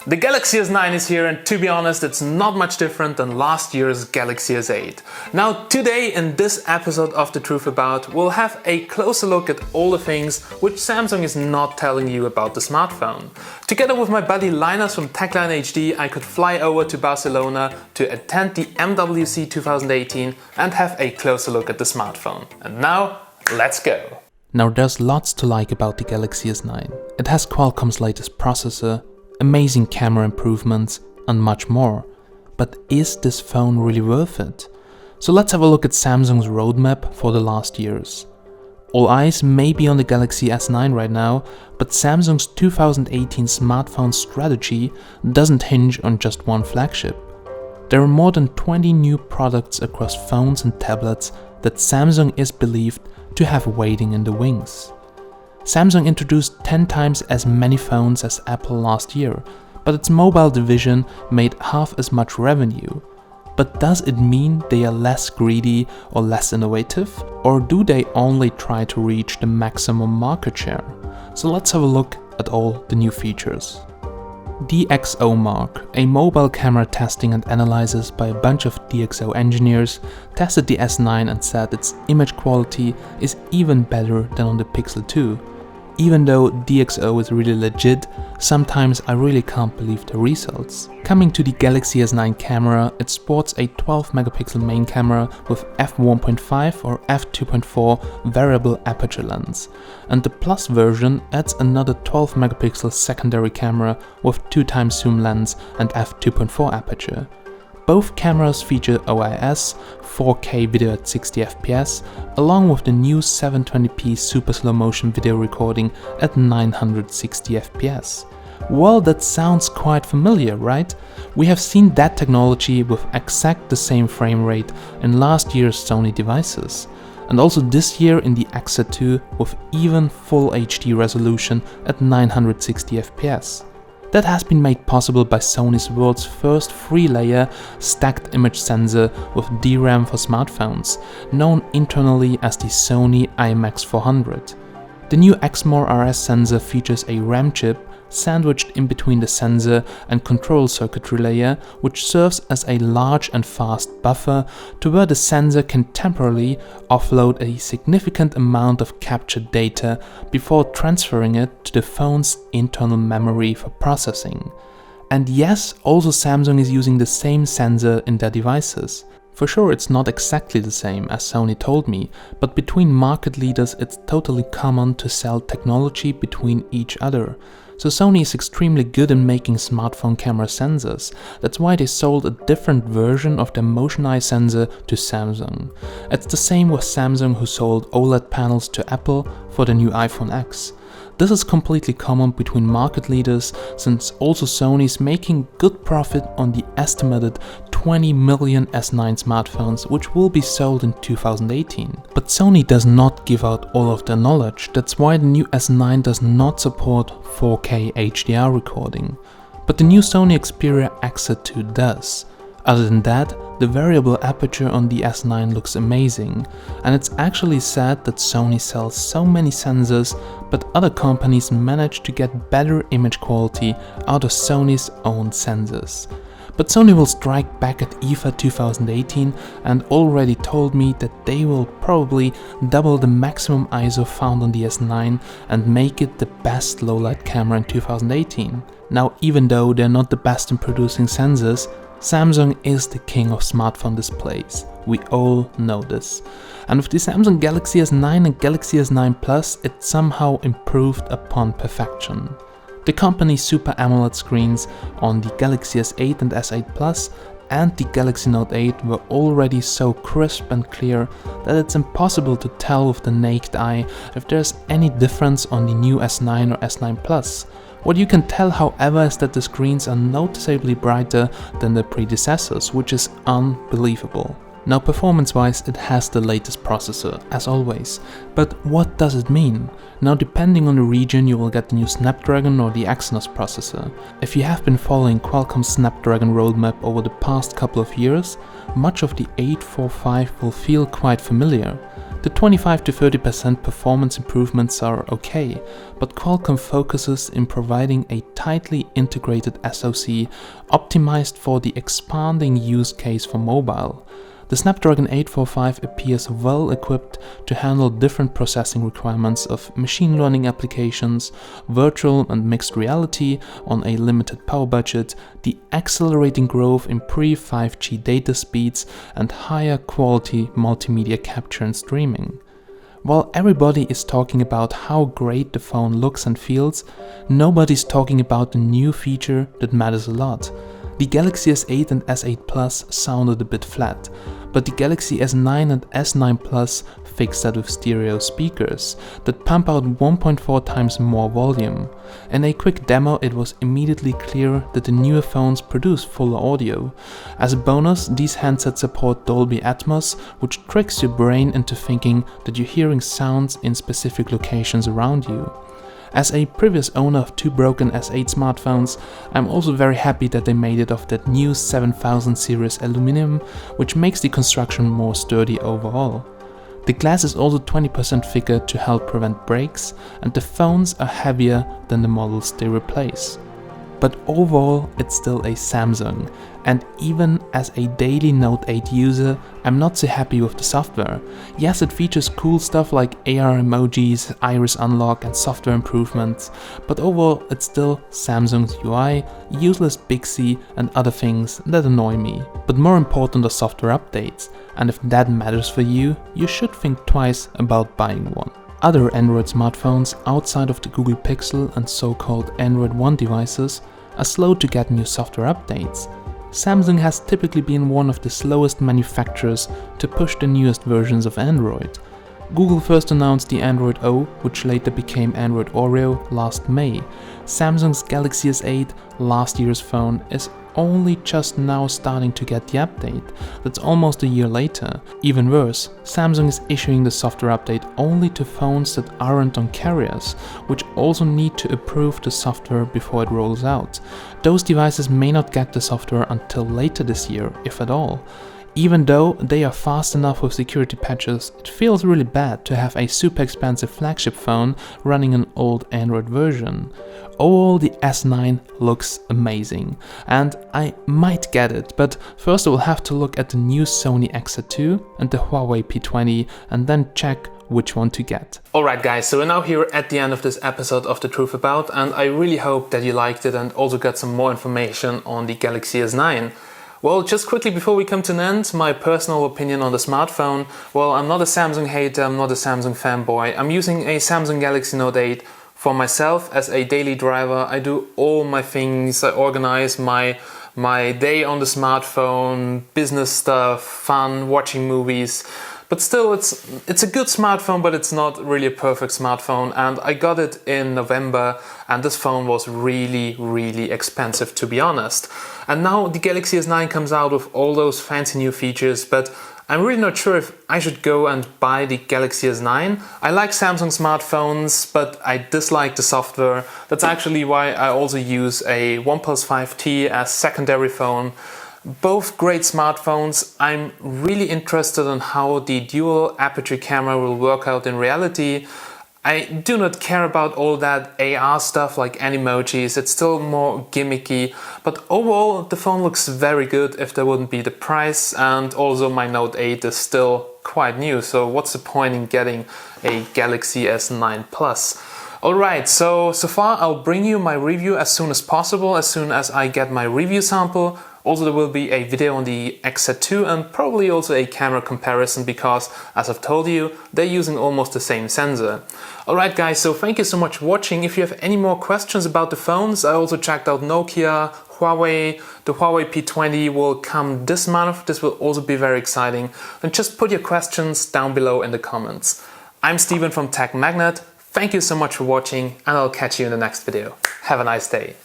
The Galaxy S9 is here, and to be honest, it's not much different than last year's Galaxy S8. Now today in this episode of The Truth About, we'll have a closer look at all the things which Samsung is not telling you about the smartphone. Together with my buddy Linus from TechMagnet HD, I could fly over to Barcelona to attend the MWC 2018 and have a closer look at the smartphone. And now, let's go! Now there's lots to like about the Galaxy S9. It has Qualcomm's latest processor, amazing camera improvements and much more. But is this phone really worth it? So let's have a look at Samsung's roadmap for the last years. All eyes may be on the Galaxy S9 right now, but Samsung's 2018 smartphone strategy doesn't hinge on just one flagship. There are more than 20 new products across phones and tablets that Samsung is believed to have waiting in the wings. Samsung introduced 10 times as many phones as Apple last year, but its mobile division made half as much revenue. But does it mean they are less greedy or less innovative? Or do they only try to reach the maximum market share? So let's have a look at all the new features. DxOMark, a mobile camera testing and analysis by a bunch of DxO engineers, tested the S9 and said its image quality is even better than on the Pixel 2. Even though DxO is really legit, sometimes I really can't believe the results. Coming to the Galaxy S9 camera, it sports a 12 megapixel main camera with f1.5 or f2.4 variable aperture lens, and the Plus version adds another 12 megapixel secondary camera with 2x zoom lens and f2.4 aperture. Both cameras feature OIS, 4K video at 60 fps, along with the new 720p super slow motion video recording at 960 fps. Well, that sounds quite familiar, right? We have seen that technology with exact the same frame rate in last year's Sony devices, and also this year in the XZ2 with even full HD resolution at 960 fps. That has been made possible by Sony's world's first 3-layer stacked image sensor with DRAM for smartphones, known internally as the Sony IMX400. The new Exmor RS sensor features a RAM chip sandwiched in between the sensor and control circuitry layer, which serves as a large and fast buffer to where the sensor can temporarily offload a significant amount of captured data before transferring it to the phone's internal memory for processing. And yes, also Samsung is using the same sensor in their devices. For sure, it's not exactly the same as Sony told me, but between market leaders it's totally common to sell technology between each other. So Sony is extremely good in making smartphone camera sensors. That's why they sold a different version of their Motion Eye sensor to Samsung. It's the same with Samsung, who sold OLED panels to Apple for the new iPhone X. This is completely common between market leaders, since also Sony is making good profit on the estimated 20 million S9 smartphones which will be sold in 2018. But Sony does not give out all of their knowledge. That's why the new S9 does not support 4K HDR recording. But the new Sony Xperia XZ2 does. Other than that, the variable aperture on the S9 looks amazing, and it's actually sad that Sony sells so many sensors, but other companies manage to get better image quality out of Sony's own sensors. But Sony will strike back at IFA 2018 and already told me that they will probably double the maximum ISO found on the S9 and make it the best low-light camera in 2018. Now, even though they're not the best in producing sensors, Samsung is the king of smartphone displays. We all know this. And with the Samsung Galaxy S9 and Galaxy S9 Plus, it somehow improved upon perfection. The company's Super AMOLED screens on the Galaxy S8 and S8 Plus and the Galaxy Note 8 were already so crisp and clear that it's impossible to tell with the naked eye if there's any difference on the new S9 or S9 Plus. What you can tell, however, is that the screens are noticeably brighter than the predecessors, which is unbelievable. Now, performance-wise, it has the latest processor, as always. But what does it mean? Now, depending on the region, you will get the new Snapdragon or the Exynos processor. If you have been following Qualcomm's Snapdragon roadmap over the past couple of years, much of the 845 will feel quite familiar. The 25 to 30% performance improvements are okay, but Qualcomm focuses in providing a tightly integrated SoC optimized for the expanding use case for mobile. The Snapdragon 845 appears well equipped to handle different processing requirements of machine learning applications, virtual and mixed reality on a limited power budget, the accelerating growth in pre-5G data speeds, and higher quality multimedia capture and streaming. While everybody is talking about how great the phone looks and feels, nobody's talking about the new feature that matters a lot. The Galaxy S8 and S8 Plus sounded a bit flat, but the Galaxy S9 and S9 Plus fixed that with stereo speakers that pump out 1.4 times more volume. In a quick demo, it was immediately clear that the newer phones produce fuller audio. As a bonus, these handsets support Dolby Atmos, which tricks your brain into thinking that you're hearing sounds in specific locations around you. As a previous owner of 2 broken S8 smartphones, I'm also very happy that they made it of that new 7000 series aluminum, which makes the construction more sturdy overall. The glass is also 20% thicker to help prevent breaks, and the phones are heavier than the models they replace. But overall, it's still a Samsung, and even as a daily Note 8 user, I'm not so happy with the software. Yes, it features cool stuff like AR emojis, iris unlock and software improvements, but overall it's still Samsung's UI, useless Bixby and other things that annoy me. But more important are software updates, and if that matters for you, you should think twice about buying one. Other Android smartphones outside of the Google Pixel and so-called Android One devices are slow to get new software updates. Samsung has typically been one of the slowest manufacturers to push the newest versions of Android. Google first announced the Android O, which later became Android Oreo, last May. Samsung's Galaxy S8, last year's phone, is only just now starting to get the update. That's almost a year later. Even worse, Samsung is issuing the software update only to phones that aren't on carriers, which also need to approve the software before it rolls out. Those devices may not get the software until later this year, if at all. Even though they are fast enough with security patches, it feels really bad to have a super expensive flagship phone running an old Android version. Overall, the S9 looks amazing, and I might get it, but first I will have to look at the new Sony XZ2 and the Huawei P20 and then check which one to get. Alright guys, so we're now here at the end of this episode of The Truth About, and I really hope that you liked it and also got some more information on the Galaxy S9. Well, just quickly before we come to an end, my personal opinion on the smartphone. Well, I'm not a Samsung hater, I'm not a Samsung fanboy. I'm using a Samsung Galaxy Note 8 for myself as a daily driver. I do all my things, I organize my day on the smartphone, business stuff, fun, watching movies. But still, it's a good smartphone, but it's not really a perfect smartphone. And I got it in November, and this phone was really, really expensive, to be honest. And now the Galaxy S9 comes out with all those fancy new features, but I'm really not sure if I should go and buy the Galaxy S9. I like Samsung smartphones, but I dislike the software. That's actually why I also use a OnePlus 5T as secondary phone. Both great smartphones. I'm really interested in how the dual aperture camera will work out in reality. I do not care about all that AR stuff like emojis, it's still more gimmicky, but overall the phone looks very good if there wouldn't be the price, and also my Note 8 is still quite new, so what's the point in getting a Galaxy S9 Plus? Alright, so far I'll bring you my review as soon as possible, as soon as I get my review sample. Also, there will be a video on the XZ2 and probably also a camera comparison because, as I've told you, they're using almost the same sensor. Alright guys, so thank you so much for watching. If you have any more questions about the phones, I also checked out Nokia, Huawei. The Huawei P20 will come this month. This will also be very exciting. Then just put your questions down below in the comments. I'm Steven from TechMagnet. Thank you so much for watching, and I'll catch you in the next video. Have a nice day.